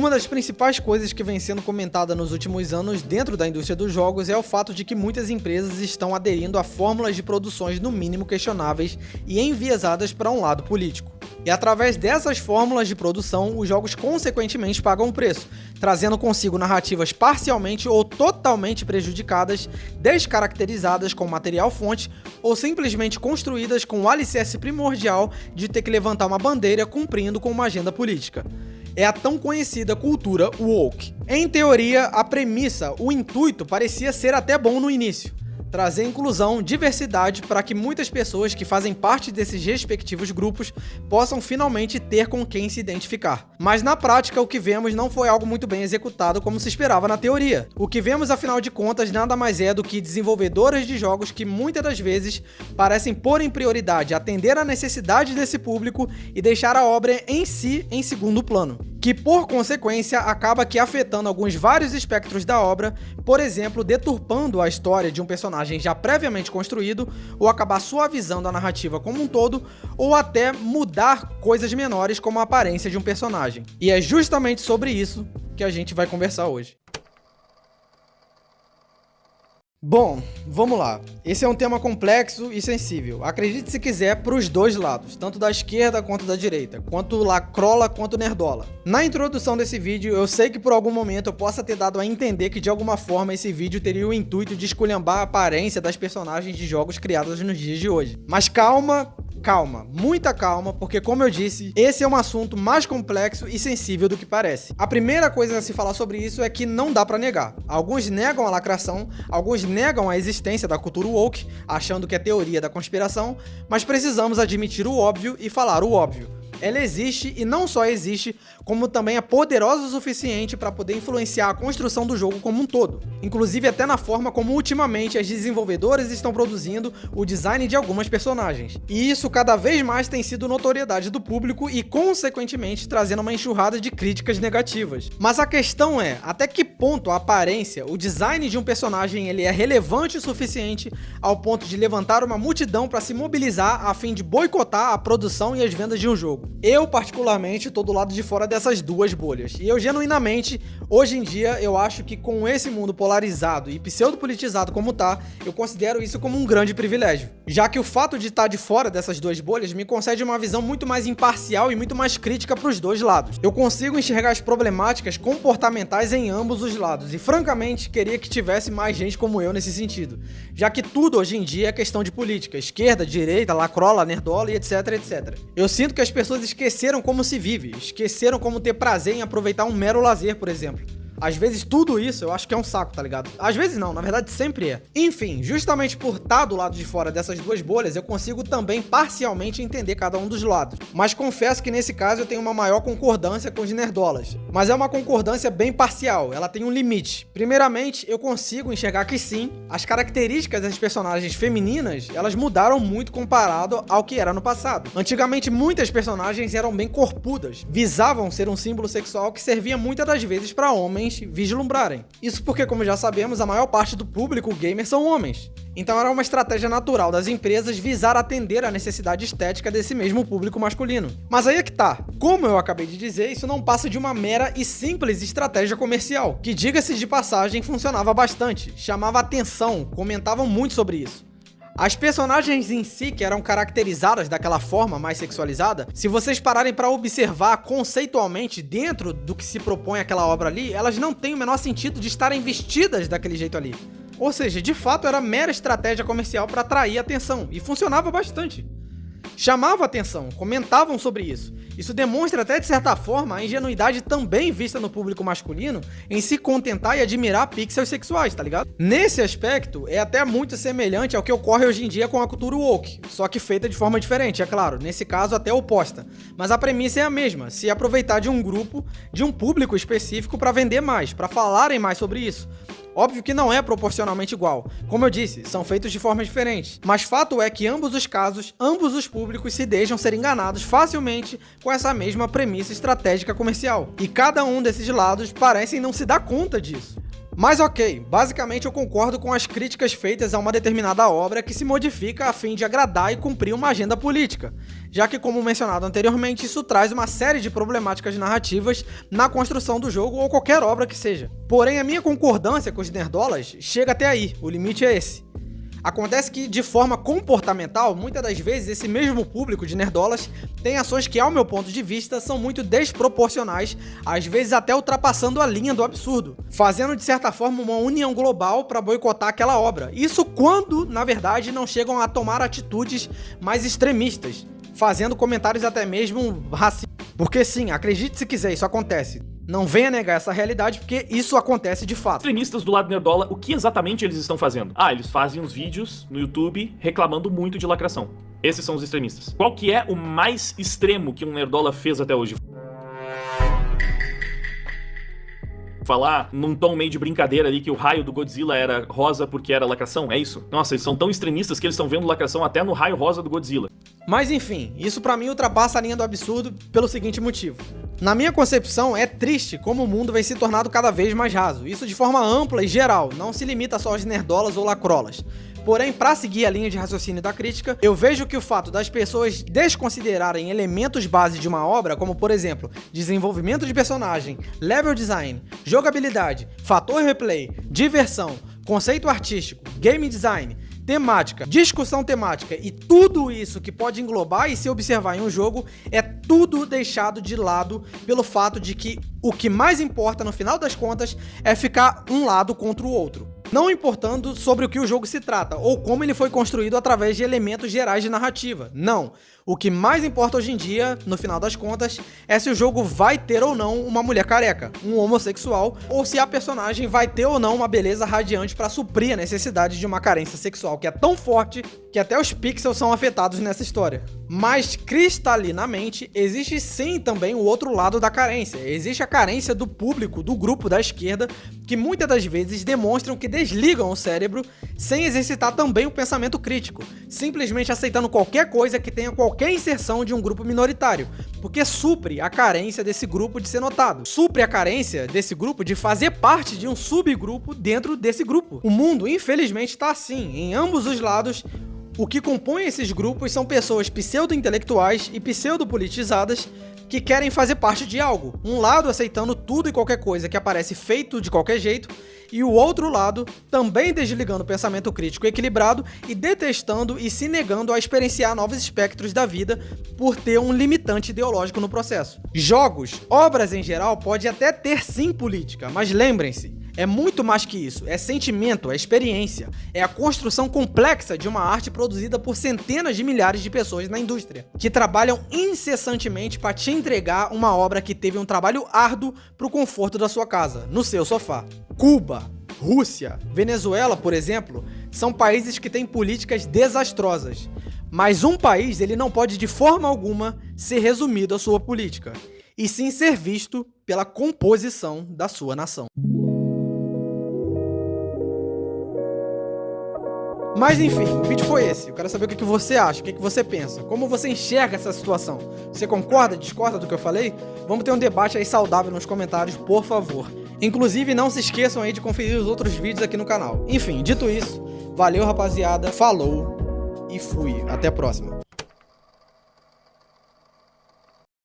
Uma das principais coisas que vem sendo comentada nos últimos anos dentro da indústria dos jogos é o fato de que muitas empresas estão aderindo a fórmulas de produções no mínimo questionáveis e enviesadas para um lado político. E através dessas fórmulas de produção, os jogos consequentemente pagam um preço, trazendo consigo narrativas parcialmente ou totalmente prejudicadas, descaracterizadas com material-fonte ou simplesmente construídas com o alicerce primordial de ter que levantar uma bandeira cumprindo com uma agenda política. É a tão conhecida cultura woke. Em teoria, a premissa, o intuito parecia ser até bom no início. Trazer inclusão, diversidade para que muitas pessoas que fazem parte desses respectivos grupos possam finalmente ter com quem se identificar. Mas na prática o que vemos não foi algo muito bem executado como se esperava na teoria. O que vemos afinal de contas nada mais é do que desenvolvedores de jogos que muitas das vezes parecem pôr em prioridade atender à necessidade desse público e deixar a obra em si em segundo plano, que por consequência acaba que afetando alguns vários espectros da obra, por exemplo, deturpando a história de um personagem já previamente construído, ou acabar suavizando a narrativa como um todo, ou até mudar coisas menores como a aparência de um personagem. E é justamente sobre isso que a gente vai conversar hoje. Bom, vamos lá. Esse é um tema complexo e sensível. Acredite se quiser para os dois lados, tanto da esquerda quanto da direita, quanto lacrola quanto nerdola. Na introdução desse vídeo, eu sei que por algum momento eu possa ter dado a entender que de alguma forma esse vídeo teria o intuito de esculhambar a aparência das personagens de jogos criados nos dias de hoje. Mas calma, muita calma, porque como eu disse, esse é um assunto mais complexo e sensível do que parece. A primeira coisa a se falar sobre isso é que não dá pra negar. Alguns negam a lacração, alguns negam a existência da cultura woke, achando que é teoria da conspiração, mas precisamos admitir o óbvio e falar o óbvio. Ela existe e não só existe, como também é poderosa o suficiente para poder influenciar a construção do jogo como um todo. Inclusive até na forma como ultimamente as desenvolvedoras estão produzindo o design de algumas personagens. E isso cada vez mais tem sido notoriedade do público e consequentemente trazendo uma enxurrada de críticas negativas. Mas a questão é, até que ponto a aparência, o design de um personagem ele é relevante o suficiente ao ponto de levantar uma multidão para se mobilizar a fim de boicotar a produção e as vendas de um jogo. Eu, particularmente, tô do lado de fora dessas duas bolhas. E eu, genuinamente, hoje em dia, eu acho que com esse mundo polarizado e pseudo-politizado como tá, eu considero isso como um grande privilégio. Já que o fato de estar de fora dessas duas bolhas me concede uma visão muito mais imparcial e muito mais crítica pros dois lados. Eu consigo enxergar as problemáticas comportamentais em ambos os lados. E, francamente, queria que tivesse mais gente como eu nesse sentido. Já que tudo, hoje em dia, é questão de política. Esquerda, direita, lacrola, nerdola e etc, etc. Eu sinto que as pessoas esqueceram como se vive, esqueceram como ter prazer em aproveitar um mero lazer, por exemplo. Às vezes tudo isso eu acho que é um saco, tá ligado? Às vezes não, na verdade sempre é. Enfim, justamente por estar do lado de fora dessas duas bolhas, eu consigo também parcialmente entender cada um dos lados. Mas confesso que nesse caso eu tenho uma maior concordância com os nerdolas. Mas é uma concordância bem parcial, ela tem um limite. Primeiramente, eu consigo enxergar que sim, as características das personagens femininas, elas mudaram muito comparado ao que era no passado. Antigamente muitas personagens eram bem corpudas, visavam ser um símbolo sexual que servia muitas das vezes para homens vislumbrarem. Isso porque, como já sabemos, a maior parte do público gamer são homens. Então era uma estratégia natural das empresas visar atender à necessidade estética desse mesmo público masculino. Mas aí é que tá. Como eu acabei de dizer, isso não passa de uma mera e simples estratégia comercial, que, diga-se de passagem, funcionava bastante, chamava atenção, comentavam muito sobre isso. As personagens em si, que eram caracterizadas daquela forma mais sexualizada, se vocês pararem para observar conceitualmente dentro do que se propõe aquela obra ali, elas não têm o menor sentido de estarem vestidas daquele jeito ali. Ou seja, de fato era mera estratégia comercial para atrair atenção, e funcionava bastante. Chamava atenção, comentavam sobre isso. Isso demonstra até de certa forma a ingenuidade também vista no público masculino em se contentar e admirar pixels sexuais, tá ligado? Nesse aspecto, é até muito semelhante ao que ocorre hoje em dia com a cultura woke, só que feita de forma diferente, é claro, nesse caso até oposta. Mas a premissa é a mesma, se aproveitar de um grupo, de um público específico para vender mais, para falarem mais sobre isso. Óbvio que não é proporcionalmente igual. Como eu disse, são feitos de formas diferentes. Mas fato é que ambos os casos, ambos os públicos se deixam ser enganados facilmente com essa mesma premissa estratégica comercial. E cada um desses lados parecem não se dar conta disso. Mas ok, basicamente eu concordo com as críticas feitas a uma determinada obra que se modifica a fim de agradar e cumprir uma agenda política, já que, como mencionado anteriormente, isso traz uma série de problemáticas narrativas na construção do jogo ou qualquer obra que seja. Porém, a minha concordância com os nerdolas chega até aí, o limite é esse. Acontece que, de forma comportamental, muitas das vezes esse mesmo público de nerdolas tem ações que, ao meu ponto de vista, são muito desproporcionais, às vezes até ultrapassando a linha do absurdo, fazendo de certa forma uma união global para boicotar aquela obra. Isso quando, na verdade, não chegam a tomar atitudes mais extremistas, fazendo comentários até mesmo racistas. Porque sim, acredite se quiser, isso acontece. Não venha negar essa realidade, porque isso acontece de fato. Extremistas do lado nerdola, o que exatamente eles estão fazendo? Eles fazem uns vídeos no YouTube reclamando muito de lacração. Esses são os extremistas. Qual que é o mais extremo que um nerdola fez até hoje? Falar num tom meio de brincadeira ali que o raio do Godzilla era rosa porque era lacração, é isso? Nossa, eles são tão extremistas que eles estão vendo lacração até no raio rosa do Godzilla. Mas enfim, isso pra mim ultrapassa a linha do absurdo pelo seguinte motivo. Na minha concepção, é triste como o mundo vem se tornando cada vez mais raso. Isso de forma ampla e geral, não se limita só aos nerdolas ou lacrolas. Porém, para seguir a linha de raciocínio da crítica, eu vejo que o fato das pessoas desconsiderarem elementos base de uma obra, como por exemplo, desenvolvimento de personagem, level design, jogabilidade, fator replay, diversão, conceito artístico, game design, temática, discussão temática e tudo isso que pode englobar e se observar em um jogo é tudo deixado de lado pelo fato de que o que mais importa no final das contas é ficar um lado contra o outro. Não importando sobre o que o jogo se trata, ou como ele foi construído através de elementos gerais de narrativa. Não. O que mais importa hoje em dia, no final das contas, é se o jogo vai ter ou não uma mulher careca, um homossexual, ou se a personagem vai ter ou não uma beleza radiante para suprir a necessidade de uma carência sexual que é tão forte que até os pixels são afetados nessa história. Mas, cristalinamente, existe sim também o outro lado da carência. Existe a carência do público, do grupo da esquerda, que muitas das vezes demonstram que desligam o cérebro sem exercitar também o pensamento crítico, simplesmente aceitando qualquer coisa que tenha qualquer inserção de um grupo minoritário, porque supre a carência desse grupo de ser notado, supre a carência desse grupo de fazer parte de um subgrupo dentro desse grupo. O mundo, infelizmente, está assim, em ambos os lados. O que compõe esses grupos são pessoas pseudo-intelectuais e pseudo-politizadas que querem fazer parte de algo. Um lado aceitando tudo e qualquer coisa que aparece feito de qualquer jeito, e o outro lado também desligando o pensamento crítico equilibrado e detestando e se negando a experienciar novos espectros da vida por ter um limitante ideológico no processo. Jogos, obras em geral, pode até ter sim política, mas lembrem-se, é muito mais que isso, é sentimento, é experiência, é a construção complexa de uma arte produzida por centenas de milhares de pessoas na indústria, que trabalham incessantemente para te entregar uma obra que teve um trabalho árduo para o conforto da sua casa, no seu sofá. Cuba, Rússia, Venezuela, por exemplo, são países que têm políticas desastrosas, mas um país ele não pode de forma alguma ser resumido à sua política, e sim ser visto pela composição da sua nação. Mas enfim, o vídeo foi esse. Eu quero saber o que você acha, o que você pensa, como você enxerga essa situação. Você concorda, discorda do que eu falei? Vamos ter um debate aí saudável nos comentários, por favor. Inclusive, não se esqueçam aí de conferir os outros vídeos aqui no canal. Enfim, dito isso, valeu rapaziada, falou e fui. Até a próxima.